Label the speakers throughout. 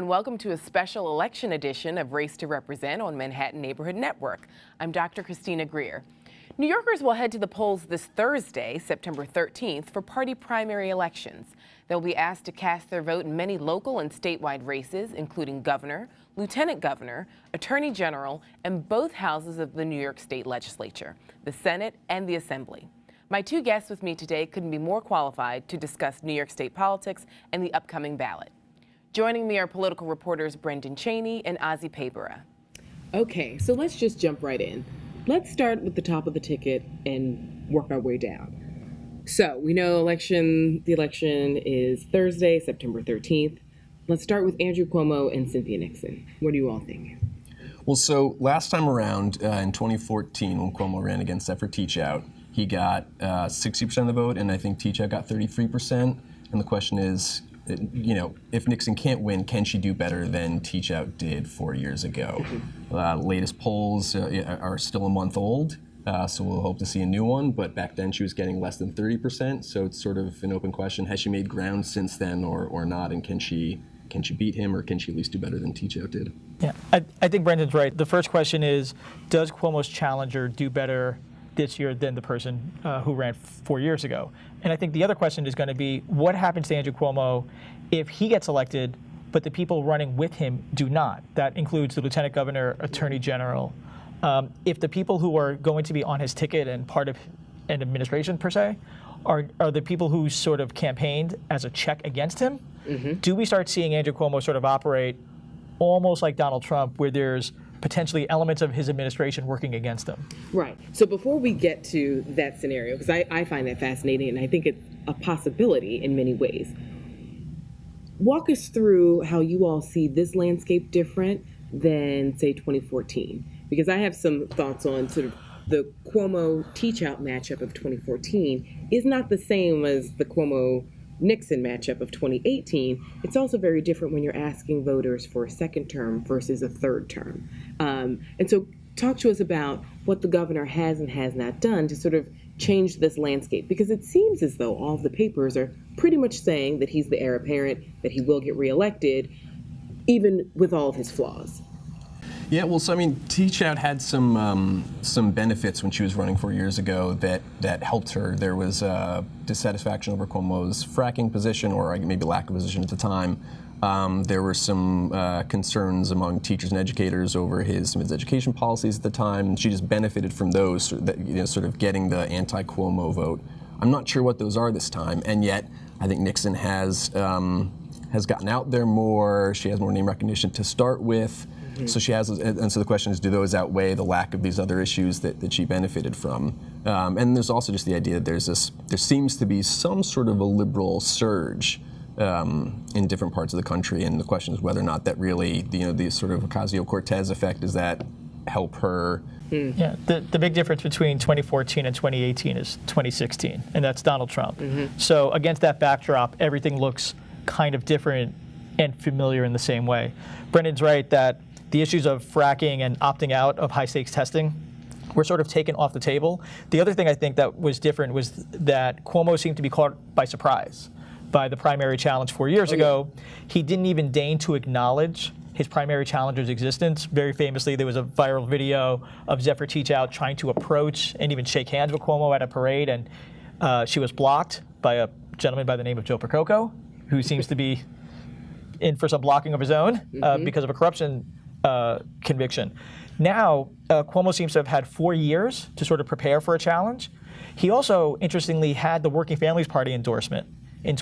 Speaker 1: and welcome to a special election edition of Race to Represent on Manhattan Neighborhood Network. I'm Dr. Christina Greer. New Yorkers will head to the polls this Thursday, September 13th, for party primary elections. They'll be asked to cast their vote in many local and statewide races, including governor, lieutenant governor, attorney general, and both houses of the New York State Legislature, the Senate and the Assembly. My two guests with me today couldn't be more qualified to discuss New York State politics and the upcoming ballot. Joining me are political reporters Brendan Cheney and Ozzy Paybarah.
Speaker 2: Okay, so let's just jump right in. Let's start with the top of the ticket and work our way down. So we know the election is Thursday, September 13th. Let's start with Andrew Cuomo and Cynthia Nixon. What do you all think?
Speaker 3: Well, so last time around in 2014, when Cuomo ran against Zephyr Teachout, he got 60% of the vote, and I think Teachout got 33%. And the question is, if Nixon can't win, can she do better than Teachout did 4 years ago? Latest polls are still a month old, so we'll hope to see a new one. But back then she was getting less than 30%, so it's sort of an open question. Has she made ground since then or not? And can she beat him, or can she at least do better than Teachout did?
Speaker 4: Yeah, I think Brendan's right. The first question is, does Cuomo's challenger do better this year than the person who ran 4 years ago? And I think the other question is going to be, what happens to Andrew Cuomo if he gets elected, but the people running with him do not? That includes the lieutenant governor, attorney general. If the people who are going to be on his ticket and part of an administration, per se, are the people who sort of campaigned as a check against him, do we start seeing Andrew Cuomo sort of operate almost like Donald Trump, where there's potentially elements of his administration working against him?
Speaker 2: Right. So before we get to that scenario, because I find that fascinating and I think it's a possibility in many ways, walk us through how you all see this landscape different than, say, 2014. Because I have some thoughts on sort of the Cuomo-Teachout matchup of 2014 is not the same as the Cuomo-Nixon matchup of 2018. It's also very different when you're asking voters for a second term versus a third term. And so talk to us about what the governor has and has not done to sort of change this landscape, because it seems as though all of the papers are pretty much saying that he's the heir apparent, that he will get reelected, even with all of his flaws.
Speaker 3: Yeah, well, so I mean, Teachout had some benefits when she was running 4 years ago that helped her. There was dissatisfaction over Cuomo's fracking position, or maybe lack of position at the time. There were some concerns among teachers and educators over some of his education policies at the time. She just benefited from those, sort of getting the anti-Cuomo vote. I'm not sure what those are this time, and yet I think Nixon has gotten out there more. She has more name recognition to start with. So she has, and so the question is, do those outweigh the lack of these other issues that she benefited from? And there's also just the idea that there seems to be some sort of a liberal surge in different parts of the country, and the question is whether or not that really, the sort of Ocasio-Cortez effect, does that help her?
Speaker 4: Yeah, the big difference between 2014 and 2018 is 2016, and that's Donald Trump. So against that backdrop, everything looks kind of different and familiar in the same way. Brendan's right that the issues of fracking and opting out of high-stakes testing were sort of taken off the table. The other thing I think that was different was that Cuomo seemed to be caught by surprise by the primary challenge 4 years ago. He didn't even deign to acknowledge his primary challenger's existence. Very famously, there was a viral video of Zephyr Teachout trying to approach and even shake hands with Cuomo at a parade, and she was blocked by a gentleman by the name of Joe Percoco, who seems to be in for some blocking of his own because of a corruption conviction. Now, Cuomo seems to have had 4 years to sort of prepare for a challenge. He also, interestingly, had the Working Families Party endorsement in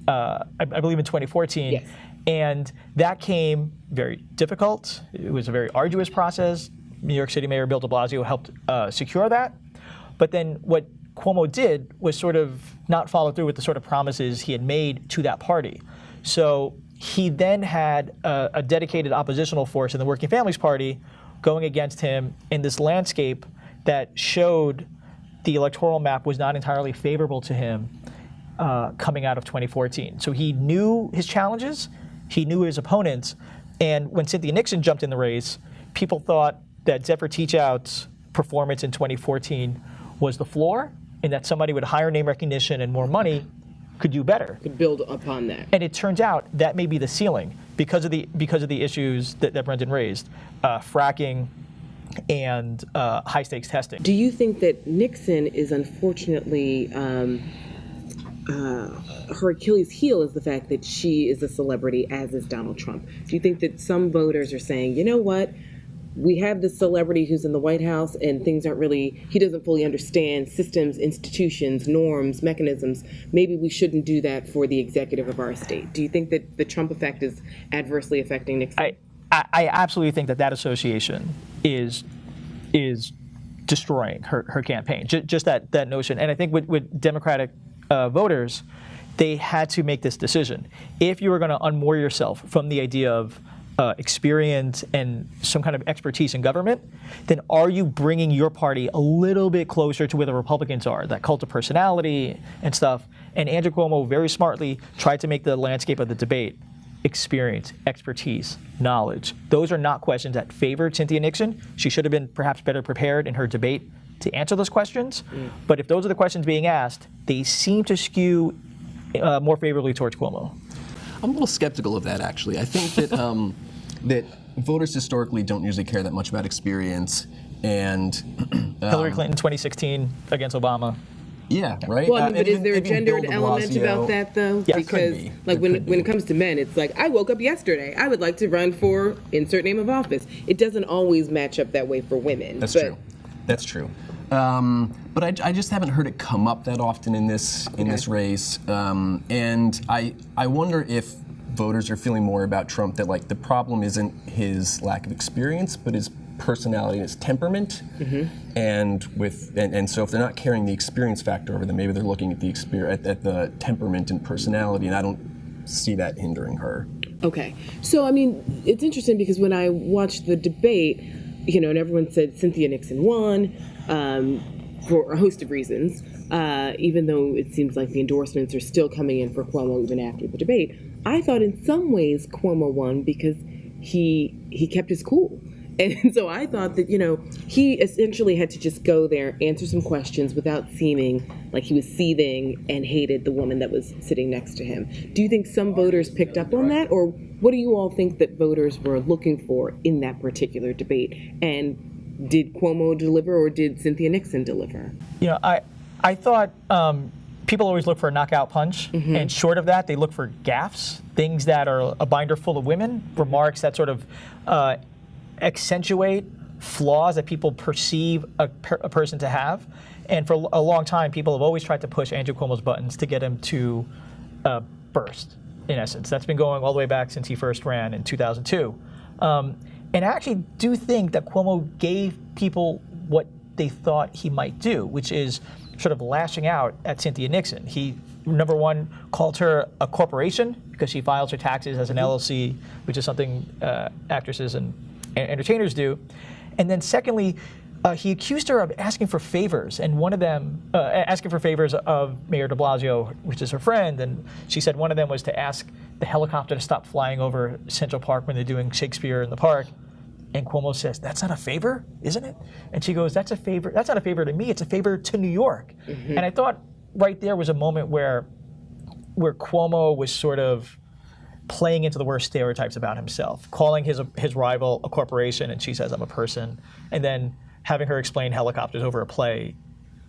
Speaker 4: I believe in 2014.
Speaker 2: Yes.
Speaker 4: And that came very difficult. It was a very arduous process. New York City Mayor Bill de Blasio helped secure that. But then what Cuomo did was sort of not follow through with the sort of promises he had made to that party. So he then had a dedicated oppositional force in the Working Families Party going against him in this landscape that showed the electoral map was not entirely favorable to him coming out of 2014. So he knew his challenges, he knew his opponents, and when Cynthia Nixon jumped in the race, people thought that Zephyr Teachout's performance in 2014 was the floor, and that somebody with higher name recognition and more money could do better.
Speaker 2: Could build upon that.
Speaker 4: And it turns out that may be the ceiling. because of the issues that Brendan raised, fracking and high stakes testing.
Speaker 2: Do you think that Nixon is unfortunately her Achilles heel is the fact that she is a celebrity, as is Donald Trump? Do you think that some voters are saying, you know what, we have this celebrity who's in the White House and things aren't really, he doesn't fully understand systems, institutions, norms, mechanisms. Maybe we shouldn't do that for the executive of our state. Do you think that the Trump effect is adversely affecting Nixon?
Speaker 4: I absolutely think that association is destroying her campaign, just that notion. And I think with Democratic voters, they had to make this decision. If you were going to unmoor yourself from the idea of experience and some kind of expertise in government, then are you bringing your party a little bit closer to where the Republicans are, that cult of personality and stuff? And Andrew Cuomo very smartly tried to make the landscape of the debate experience, expertise, knowledge. Those are not questions that favored Cynthia Nixon. She should have been perhaps better prepared in her debate to answer those questions. But if those are the questions being asked, they seem to skew more favorably towards Cuomo.
Speaker 3: I'm a little skeptical of that, actually. I think that that voters historically don't usually care that much about experience. And
Speaker 4: Hillary Clinton 2016 against Obama.
Speaker 3: Yeah, right.
Speaker 2: Well, but is there a gendered element about that, though?
Speaker 4: Yes,
Speaker 2: because,
Speaker 3: be.
Speaker 2: like, when it comes to men, it's like, I woke up yesterday. I would like to run for insert name of office. It doesn't always match up that way for women.
Speaker 3: That's true. That's true. But I just haven't heard it come up that often in this race. And I wonder if voters are feeling more about Trump, that like the problem isn't his lack of experience, but his personality and his temperament. And so if they're not carrying the experience factor over them, maybe they're looking at the temperament and personality, and I don't see that hindering her.
Speaker 2: Okay. So, I mean, it's interesting because when I watched the debate, you know, and everyone said Cynthia Nixon won for a host of reasons, even though it seems like the endorsements are still coming in for Cuomo even after the debate. I thought in some ways Cuomo won because he kept his cool. And so I thought that, you know, he essentially had to just go there, answer some questions without seeming like he was seething and hated the woman that was sitting next to him. Do you think some voters picked up on that? Or what do you all think that voters were looking for in that particular debate? And did Cuomo deliver or did Cynthia Nixon deliver?
Speaker 4: You know, I thought people always look for a knockout punch, and short of that, they look for gaffes, things that are a binder full of women, remarks that sort of accentuate flaws that people perceive a person to have. And for a long time, people have always tried to push Andrew Cuomo's buttons to get him to burst, in essence. That's been going all the way back since he first ran in 2002. And I actually do think that Cuomo gave people what they thought he might do, which is sort of lashing out at Cynthia Nixon. He, number one, called her a corporation because she files her taxes as an LLC, which is something actresses and entertainers do. And then secondly, he accused her of asking for favors, and one of them, asking for favors of Mayor de Blasio, which is her friend, and she said one of them was to ask the helicopter to stop flying over Central Park when they're doing Shakespeare in the park. And Cuomo says, that's not a favor, isn't it? And she goes, that's a favor. That's not a favor to me, it's a favor to New York. And I thought right there was a moment where Cuomo was sort of playing into the worst stereotypes about himself, calling his rival a corporation, and she says, I'm a person. And then having her explain helicopters over a play,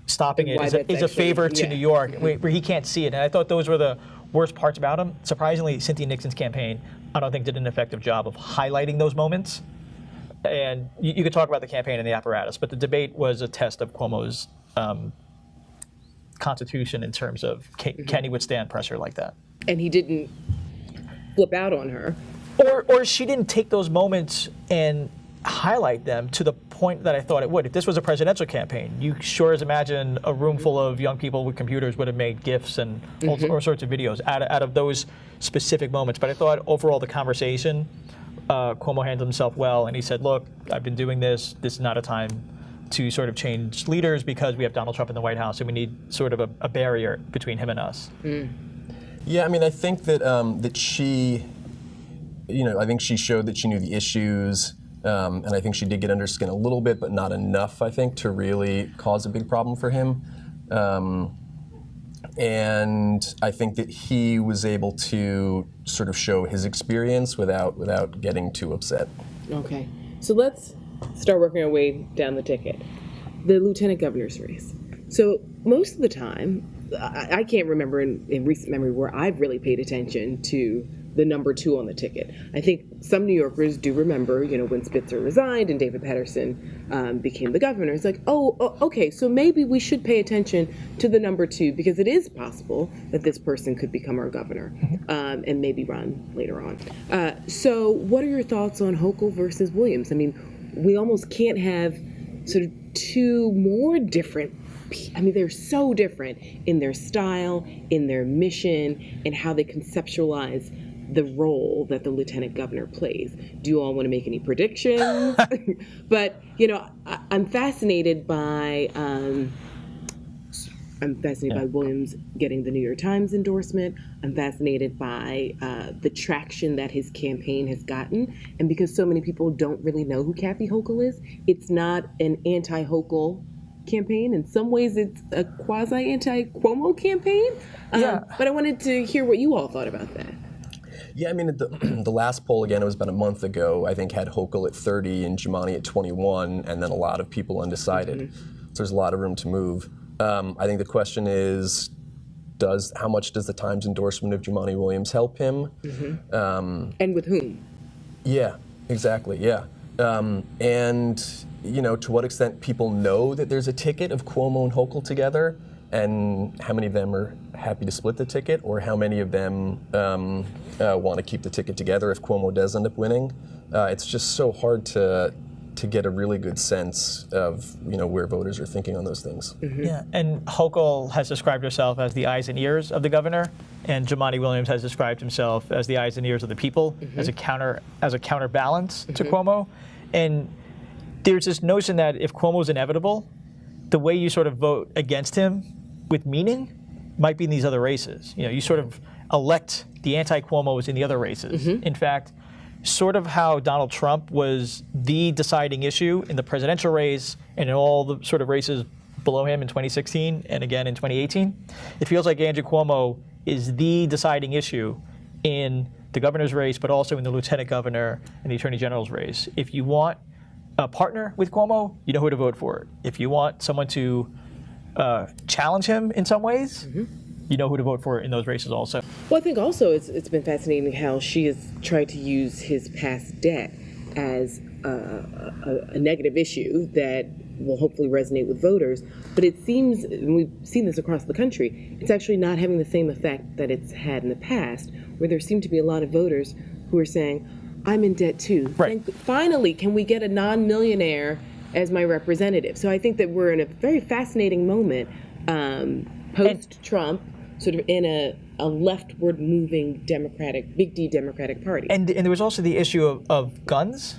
Speaker 4: stopping it is a favor to New York, where he can't see it. And I thought those were the worst parts about him. Surprisingly, Cynthia Nixon's campaign, I don't think, did an effective job of highlighting those moments. And you could talk about the campaign and the apparatus, but the debate was a test of Cuomo's constitution in terms of can he withstand pressure like that.
Speaker 2: And he didn't flip out on her.
Speaker 4: Or she didn't take those moments and highlight them to the point that I thought it would. If this was a presidential campaign, you sure as imagine a room full of young people with computers would have made GIFs and all sorts of videos out of those specific moments. But I thought overall the conversation, Cuomo handled himself well, and he said, look, I've been doing this. This is not a time to sort of change leaders because we have Donald Trump in the White House, and we need sort of a barrier between him and us.
Speaker 3: Yeah, I mean, I think that that she, I think she showed that she knew the issues, and I think she did get under skin a little bit, but not enough, I think, to really cause a big problem for him. And I think that he was able to sort of show his experience without getting too upset.
Speaker 2: Okay, so let's start working our way down the ticket. The lieutenant governor's race. So most of the time, I can't remember in recent memory where I've really paid attention to the number 2 on the ticket. I think some New Yorkers do remember, when Spitzer resigned and David Patterson became the governor. It's like, okay, so maybe we should pay attention to the number 2 because it is possible that this person could become our governor and maybe run later on. So what are your thoughts on Hochul versus Williams? I mean, we almost can't have sort of 2 more different. I mean, they're so different in their style, in their mission, and how they conceptualize the role that the lieutenant governor plays. Do you all want to make any predictions? But I'm fascinated by Williams getting the New York Times endorsement. I'm fascinated by the traction that his campaign has gotten, and because so many people don't really know who Kathy Hochul is, it's not an anti-Hochul campaign. In some ways, it's a quasi-anti-Cuomo campaign. But I wanted to hear what you all thought about that.
Speaker 3: Yeah, I mean, the last poll, again, it was about a month ago, I think had Hochul at 30 and Jumaane at 21, and then a lot of people undecided. So there's a lot of room to move. I think the question is, how much does the Times endorsement of Jumaane Williams help him?
Speaker 2: And with whom?
Speaker 3: Yeah, exactly, yeah. And, to what extent people know that there's a ticket of Cuomo and Hochul together, and how many of them are happy to split the ticket, or how many of them want to keep the ticket together if Cuomo does end up winning. It's just so hard to get a really good sense of where voters are thinking on those things.
Speaker 4: Yeah, and Hochul has described herself as the eyes and ears of the governor, and Jumaane Williams has described himself as the eyes and ears of the people, as a counterbalance to Cuomo. And there's this notion that if Cuomo is inevitable, the way you sort of vote against him with meaning might be in these other races. You sort of elect the anti-Cuomos in the other races. In fact, sort of how Donald Trump was the deciding issue in the presidential race and in all the sort of races below him in 2016 and again in 2018, it feels like Andrew Cuomo is the deciding issue in the governor's race, but also in the lieutenant governor and the attorney general's race. If you want a partner with Cuomo, you know who to vote for. If you want someone to challenge him in some ways, you know who to vote for in those races also.
Speaker 2: Well, I think also it's been fascinating how she has tried to use his past debt as a negative issue that will hopefully resonate with voters. But it seems, and we've seen this across the country, it's actually not having the same effect that it's had in the past, where there seem to be a lot of voters who are saying, I'm in debt too.
Speaker 4: Right.
Speaker 2: Finally, can we get a non-millionaire as my representative? So I think that we're in a very fascinating moment post-Trump, sort of in a leftward moving big D Democratic Party.
Speaker 4: And there was also the issue of guns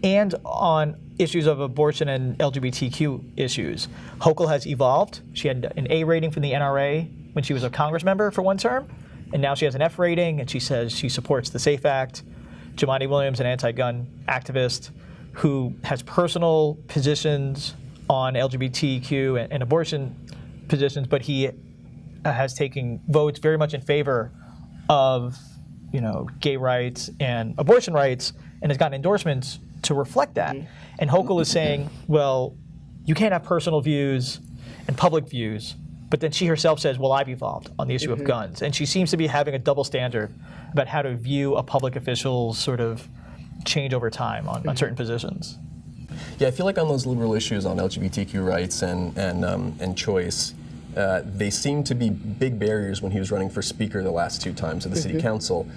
Speaker 4: and on issues of abortion and LGBTQ issues. Hochul has evolved. She had an A rating from the NRA when she was a Congress member for one term, and now she has an F rating, and she says she supports the SAFE Act. Jumaane Williams, an anti-gun activist who has personal positions on LGBTQ and abortion positions, but he has taken votes very much in favor of, gay rights and abortion rights, and has gotten endorsements to reflect that. And Hochul is saying, well, you can't have personal views and public views, but then she herself says, well, I've evolved on the issue of guns. And she seems to be having a double standard about how to view a public official's sort of change over time on certain positions.
Speaker 3: Yeah, I feel like on those liberal issues on LGBTQ rights and choice, they seem to be big barriers when he was running for speaker the last 2 times of the city council.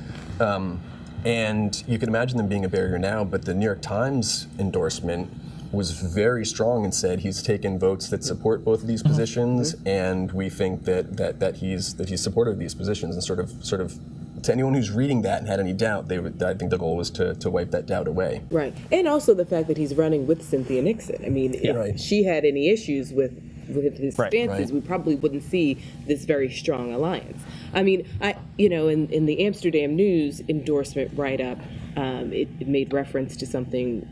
Speaker 3: And you can imagine them being a barrier now, but the New York Times endorsement was very strong and said he's taken votes that support both of these positions, and we think that he's supportive of these positions, and sort of to anyone who's reading that and had any doubt, I think the goal was to wipe that doubt away.
Speaker 2: Right, and also the fact that he's running with Cynthia Nixon. I mean, if she had any issues with his stances, we probably wouldn't see this very strong alliance. I mean, in the Amsterdam News endorsement write-up, it made reference to something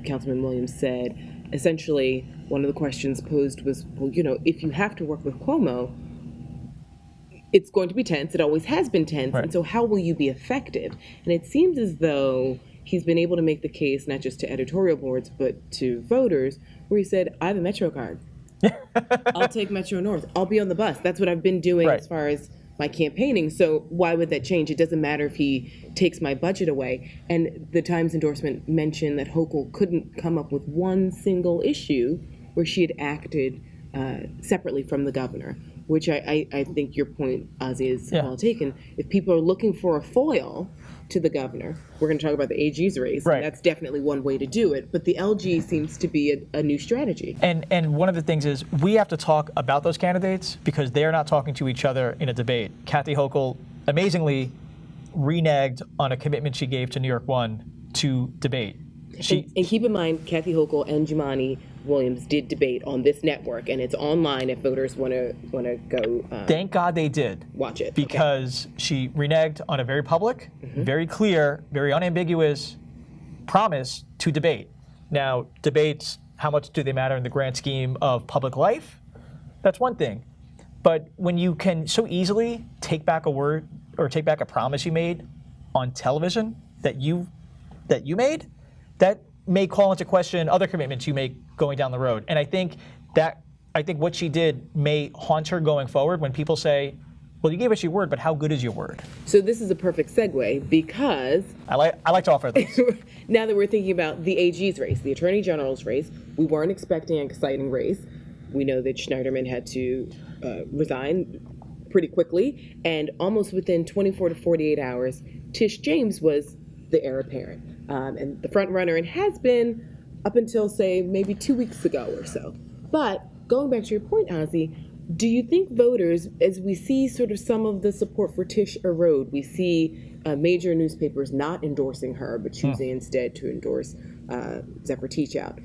Speaker 2: Councilman Williams said. Essentially, one of the questions posed was, well, if you have to work with Cuomo, it's going to be tense. It always has been tense.
Speaker 4: Right.
Speaker 2: And so how will you be effective? And it seems as though he's been able to make the case, not just to editorial boards, but to voters, where he said, I have a Metro card. I'll take Metro North. I'll be on the bus. That's what I've been doing as far as my campaigning. So why would that change? It doesn't matter if he takes my budget away. And the Times endorsement mentioned that Hochul couldn't come up with one single issue where she had acted separately from the governor, which I think your point, Ozzy, is well taken. If people are looking for a foil to the governor, we're going to talk about the AG's race.
Speaker 4: Right.
Speaker 2: And that's definitely one way to do it. But the LG seems to be a new strategy.
Speaker 4: And one of the things is we have to talk about those candidates because they're not talking to each other in a debate. Kathy Hochul, amazingly, reneged on a commitment she gave to New York One to debate.
Speaker 2: And keep in mind, Kathy Hochul and Jumaane Williams did debate on this network, and it's online if voters want to go.
Speaker 4: Thank God they did.
Speaker 2: Watch it.
Speaker 4: Because she reneged on a very public, very clear, very unambiguous promise to debate. Now, debates, how much do they matter in the grand scheme of public life? That's one thing. But when you can so easily take back a word or take back a promise you made on television that you made, that may call into question other commitments you make going down the road. And I think what she did may haunt her going forward when people say, well, you gave us your word, but how good is your word?
Speaker 2: So this is a perfect segue because
Speaker 4: I like to offer this.
Speaker 2: now that we're thinking about the AG's race, the Attorney General's race, we weren't expecting an exciting race. We know that Schneiderman had to resign pretty quickly, and almost within 24 to 48 hours, Tish James was the heir apparent. And the front runner, and has been up until, say, maybe 2 weeks ago or so. But going back to your point, Ozzy, do you think voters, as we see sort of some of the support for Tish erode, we see major newspapers not endorsing her, but choosing instead to endorse Zephyr Teachout,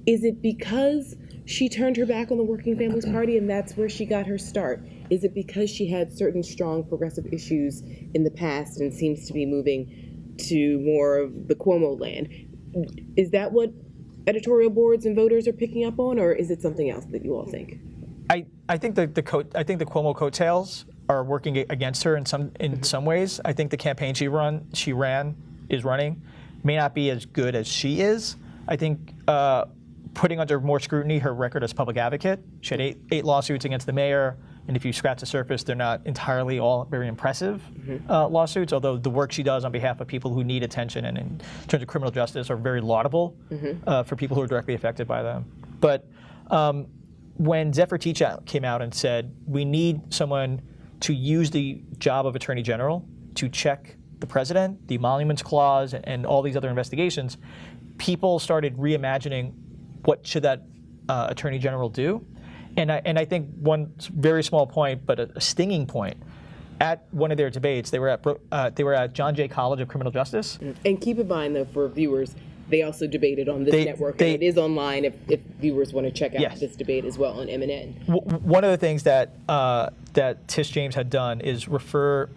Speaker 2: is it because she turned her back on the Working Families Party and that's where she got her start? Is it because she had certain strong progressive issues in the past and seems to be moving to more of the Cuomo land? Is that what editorial boards and voters are picking up on, or is it something else that you all think?
Speaker 4: I think the Cuomo coattails are working against her in some ways. I think the campaign she ran may not be as good as she is. I think putting under more scrutiny her record as public advocate. She had eight lawsuits against the mayor. And if you scratch the surface, they're not entirely all very impressive lawsuits, although the work she does on behalf of people who need attention and in terms of criminal justice are very laudable for people who are directly affected by them. But when Zephyr Teachout came out and said, we need someone to use the job of Attorney General to check the president, the Emoluments Clause, and all these other investigations, people started reimagining what should that Attorney General do. And I think one very small point, but a stinging point, at one of their debates, they were at John Jay College of Criminal Justice.
Speaker 2: And keep in mind, though, for viewers, they also debated on this network, and it is online if viewers want to check out this debate as well on MNN.
Speaker 4: One of the things that Tish James had done is refer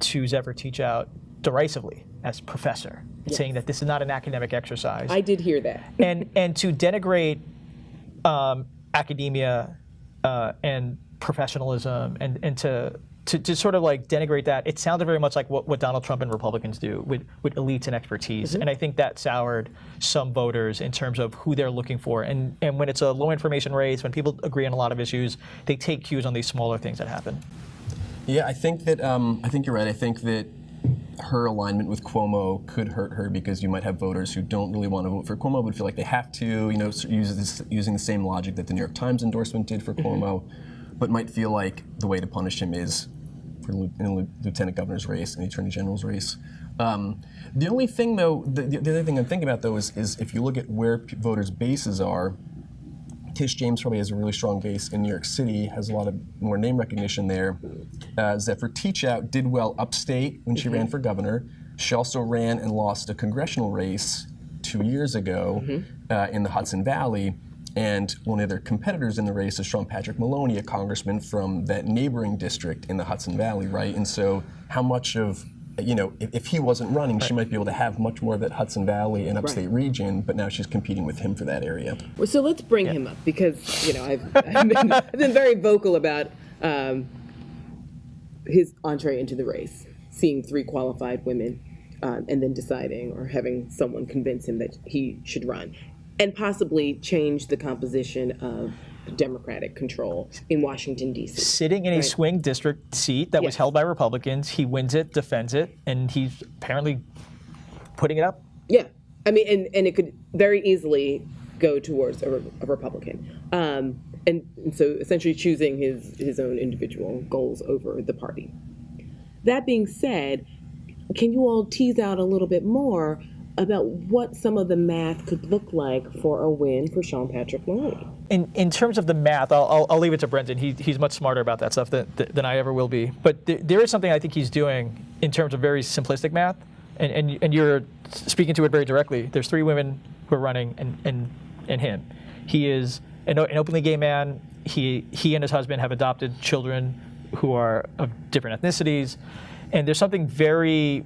Speaker 4: to Zephyr Teachout derisively as professor, saying that this is not an academic exercise.
Speaker 2: I did hear that.
Speaker 4: and to denigrate academia and professionalism and to sort of like denigrate that, it sounded very much like what Donald Trump and Republicans do with elites and expertise. And I think that soured some voters in terms of who they're looking for. And when it's a low information race, when people agree on a lot of issues, they take cues on these smaller things that happen.
Speaker 3: Yeah, I think that I think you're right. I think that her alignment with Cuomo could hurt her because you might have voters who don't really want to vote for Cuomo but feel like they have to, using the same logic that the New York Times endorsement did for Cuomo, but might feel like the way to punish him is for the lieutenant governor's race and the attorney general's race. The only thing, though, the other thing I'm thinking about, though, is if you look at where voters' bases are, Tish James probably has a really strong base in New York City, has a lot of more name recognition there. Zephyr Teachout did well upstate when she ran for governor. She also ran and lost a congressional race 2 years ago in the Hudson Valley. And one of their competitors in the race is Sean Patrick Maloney, a congressman from that neighboring district in the Hudson Valley, right? And so how much of, if he wasn't running, she might be able to have much more of that Hudson Valley and upstate region, but now she's competing with him for that area.
Speaker 2: Well, so let's bring him up because, I've been very vocal about his entree into the race, seeing 3 qualified women, and then deciding or having someone convince him that he should run, and possibly change the composition of Democratic control in Washington, D.C.
Speaker 4: Sitting in a swing district seat that was held by Republicans, he wins it, defends it, and he's apparently putting it up.
Speaker 2: Yeah. I mean, and it could very easily go towards a Republican. And so essentially choosing his own individual goals over the party. That being said, can you all tease out a little bit more about what some of the math could look like for a win for Sean Patrick Maloney?
Speaker 4: In terms of the math, I'll leave it to Brendan. He's much smarter about that stuff than I ever will be. But there is something I think he's doing in terms of very simplistic math, and you're speaking to it very directly. There's 3 women who are running, and him. He is an openly gay man. He and his husband have adopted children who are of different ethnicities, and there's something very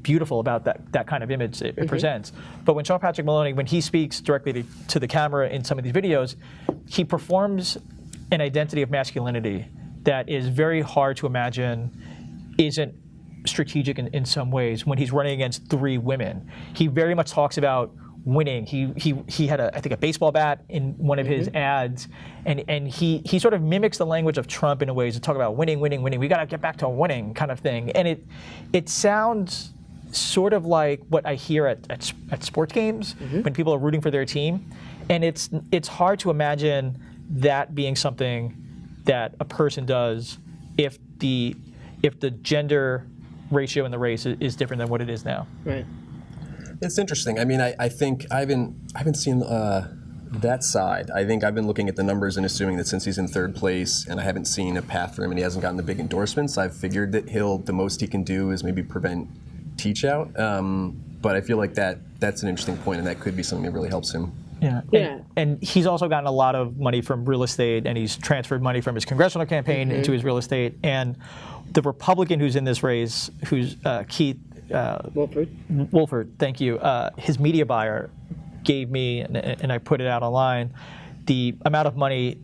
Speaker 4: beautiful about that kind of image it presents. But when Sean Patrick Maloney, when he speaks directly to the camera in some of these videos, he performs an identity of masculinity that is very hard to imagine isn't strategic in some ways when he's running against 3 women. He very much talks about winning. He had I think a baseball bat in one of his ads, and he sort of mimics the language of Trump in a way to talk about winning. We got to get back to winning kind of thing. And it sounds sort of like what I hear at sports games when people are rooting for their team, and it's hard to imagine that being something that a person does if the gender ratio in the race is different than what it is now.
Speaker 2: Right.
Speaker 3: It's interesting. I mean, I think I haven't seen that side. I think I've been looking at the numbers and assuming that since he's in 3rd place and I haven't seen a path for him and he hasn't gotten the big endorsements, I've figured that the most he can do is maybe prevent teach out. But I feel like that's an interesting point, and that could be something that really helps him.
Speaker 4: Yeah. And he's also gotten a lot of money from real estate, and he's transferred money from his congressional campaign into his real estate. And the Republican who's in this race, who's Keith Wolford, thank you. His media buyer gave me, and I put it out online, the amount of money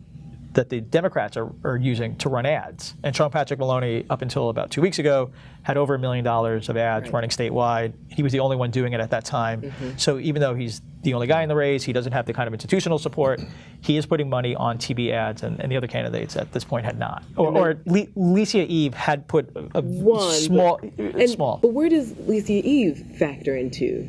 Speaker 4: that the Democrats are using to run ads. And Sean Patrick Maloney, up until about 2 weeks ago, had over $1 million of ads running statewide. He was the only one doing it at that time. So even though he's the only guy in the race, he doesn't have the kind of institutional support, he is putting money on TV ads, and the other candidates at this point had not. Or Lisi Eve had put small.
Speaker 2: But where does Lisi Eve factor into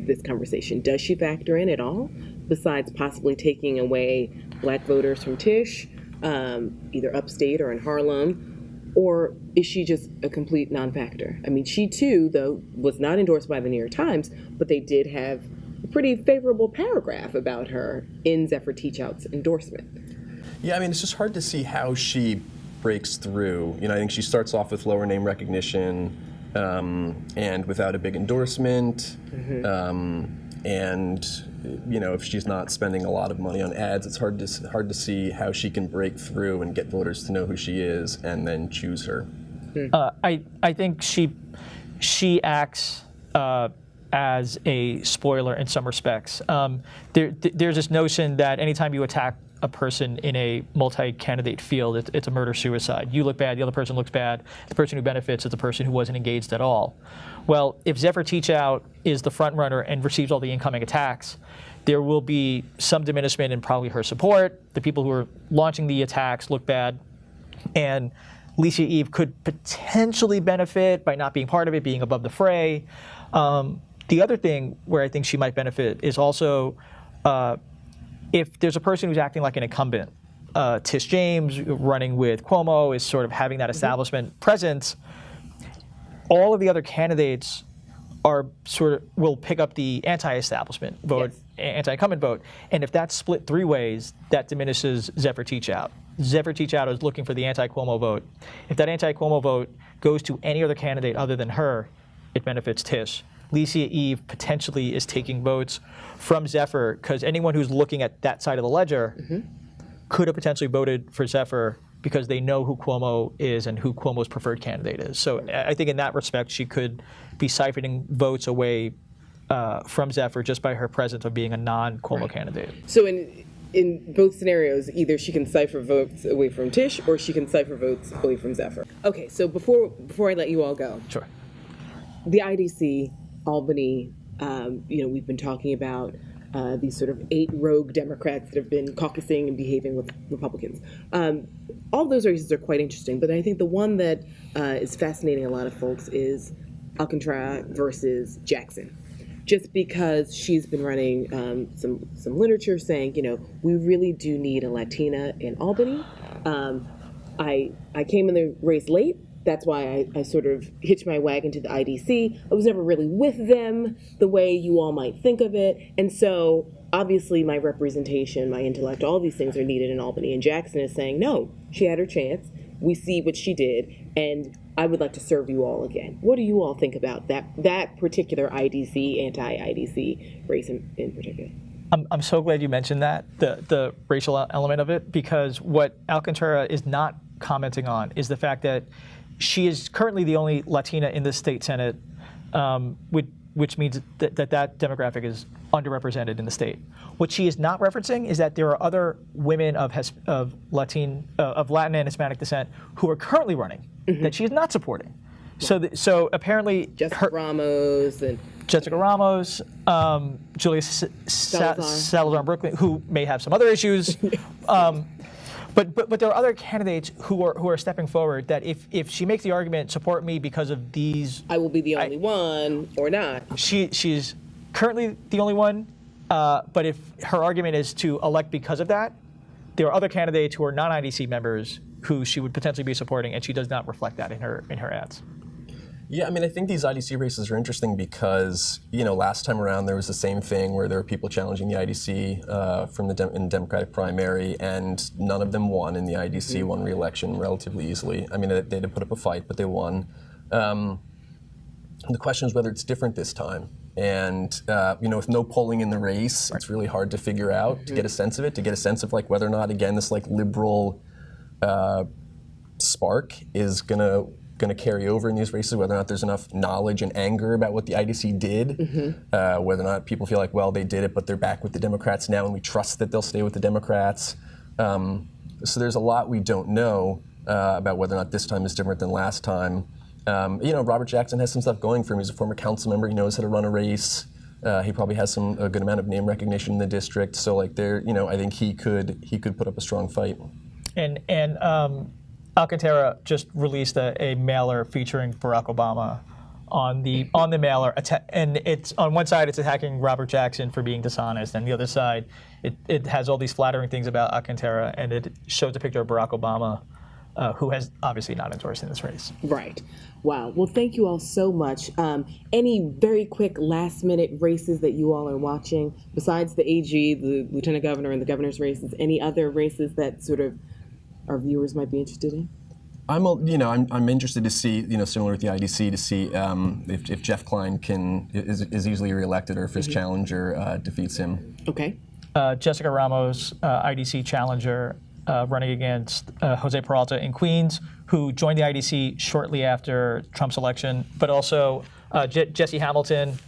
Speaker 2: this conversation? Does she factor in at all, besides possibly taking away Black voters from Tisch, either upstate or in Harlem? Or is she just a complete non-factor? I mean, she too, though, was not endorsed by the New York Times, but they did have a pretty favorable paragraph about her in Zephyr Teachout's endorsement.
Speaker 3: Yeah, I mean, it's just hard to see how she breaks through. You know, I think she starts off with lower name recognition and without a big endorsement. And you know, if she's not spending a lot of money on ads, it's hard to see how she can break through and get voters to know who she is and then choose her.
Speaker 4: I think she acts as a spoiler in some respects. There's this notion that anytime you attack a person in a multi-candidate field, it's a murder-suicide. You look bad, the other person looks bad. The person who benefits is the person who wasn't engaged at all. Well, if Zephyr Teachout is the front runner and receives all the incoming attacks, there will be some diminishment in probably her support. The people who are launching the attacks look bad. And Lisi Eve could potentially benefit by not being part of it, being above the fray. The other thing where I think she might benefit is also if there's a person who's acting like an incumbent. Tish James running with Cuomo is sort of having that establishment presence. All of the other candidates will pick up the anti-establishment vote, anti-incumbent vote, and if that's split 3 ways, that diminishes Zephyr Teachout. Zephyr Teachout is looking for the anti-Cuomo vote. If that anti-Cuomo vote goes to any other candidate other than her, it benefits Tish. Lisi Eve potentially is taking votes from Zephyr because anyone who's looking at that side of the ledger could have potentially voted for Zephyr because they know who Cuomo is and who Cuomo's preferred candidate is. So I think in that respect, she could be siphoning votes away from Zephyr just by her presence of being a non-Cuomo candidate.
Speaker 2: So in both scenarios, either she can cipher votes away from Tish or she can cipher votes away from Zephyr. Okay, so before I let you all go,
Speaker 4: Sure.
Speaker 2: the IDC Albany, we've been talking about these sort of 8 rogue Democrats that have been caucusing and behaving with Republicans. All those races are quite interesting, but I think the one that is fascinating a lot of folks is Alcantara versus Jackson. Just because she's been running some literature saying, we really do need a Latina in Albany. I came in the race late. That's why I sort of hitched my wagon to the IDC. I was never really with them the way you all might think of it. And so obviously my representation, my intellect, all these things are needed in Albany. And Jackson is saying, no, she had her chance. We see what she did. And I would like to serve you all again. What do you all think about that particular IDC, anti-IDC race in particular?
Speaker 4: I'm so glad you mentioned that, the racial element of it, because what Alcantara is not commenting on is the fact that she is currently the only Latina in the state Senate, which means that demographic is underrepresented in the state. What she is not referencing is that there are other women of Latin and Hispanic descent who are currently running that she is not supporting. So apparently
Speaker 2: Jessica Ramos,
Speaker 4: Julia Salazar in Brooklyn, who may have some other issues. But there are other candidates who are stepping forward that if she makes the argument, support me because of these.
Speaker 2: I will be the only one or not.
Speaker 4: She's currently the only one, but if her argument is to elect because of that, there are other candidates who are non-IDC members who she would potentially be supporting, and she does not reflect that in her ads.
Speaker 3: Yeah, I mean, I think these IDC races are interesting because, last time around there was the same thing where there were people challenging the IDC in the Democratic primary, and none of them won, and the IDC won re-election relatively easily. I mean, they had to put up a fight, but they won. The question is whether it's different this time. And, with no polling in the race, it's really hard to figure out, to get a sense of it, to get a sense of whether or not, again, this liberal spark is going to carry over in these races, whether or not there's enough knowledge and anger about what the IDC did, whether or not people feel like, well, they did it, but they're back with the Democrats now, and we trust that they'll stay with the Democrats. So there's a lot we don't know about whether or not this time is different than last time. Robert Jackson has some stuff going for him. He's a former council member. He knows how to run a race. He probably has a good amount of name recognition in the district. So I think he could put up a strong fight.
Speaker 4: And Alcantara just released a mailer featuring Barack Obama on the mailer, and it's on one side it's attacking Robert Jackson for being dishonest, and the other side it has all these flattering things about Alcantara, and it shows a picture of Barack Obama, who has obviously not endorsed in this race.
Speaker 2: Right. Wow. Well, thank you all so much. Any very quick last-minute races that you all are watching besides the AG, the lieutenant governor, and the governor's races? Any other races that sort of our viewers might be interested in?
Speaker 3: I'm interested to see, similar with the IDC, to see if Jeff Klein is easily reelected or if his challenger defeats him.
Speaker 2: Okay.
Speaker 4: Jessica Ramos, IDC challenger, running against Jose Peralta in Queens, who joined the IDC shortly after Trump's election, but also Jesse Hamilton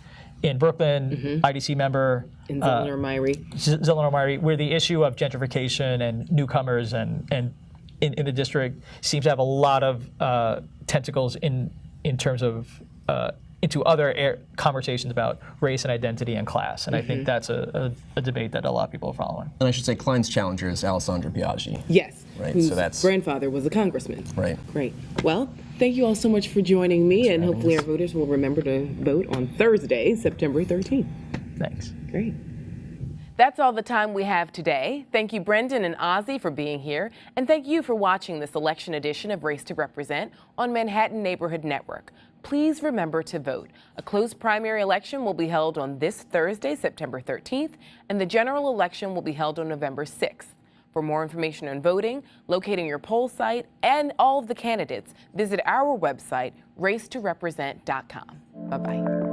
Speaker 4: in Brooklyn, IDC member.
Speaker 2: In Zellener
Speaker 4: Myrie, where the issue of gentrification and newcomers and in the district seems to have a lot of tentacles in terms of into other conversations about race and identity and class. And I think that's a debate that a lot of people are following.
Speaker 3: And I should say Klein's challenger is Alessandra Biaggi.
Speaker 2: Yes,
Speaker 3: right.
Speaker 2: Whose
Speaker 3: so that's
Speaker 2: grandfather was a congressman.
Speaker 3: Right.
Speaker 2: Great. Well, thank you all so much for joining me, and hopefully our voters will remember to vote on Thursday, September 13th.
Speaker 4: Thanks.
Speaker 2: Great.
Speaker 1: That's all the time we have today. Thank you, Brendan and Ozzy, for being here. And thank you for watching this election edition of Race to Represent on Manhattan Neighborhood Network. Please remember to vote. A closed primary election will be held on this Thursday, September 13th, and the general election will be held on November 6th. For more information on voting, locating your poll site, and all of the candidates, visit our website, racetorepresent.com. Bye-bye.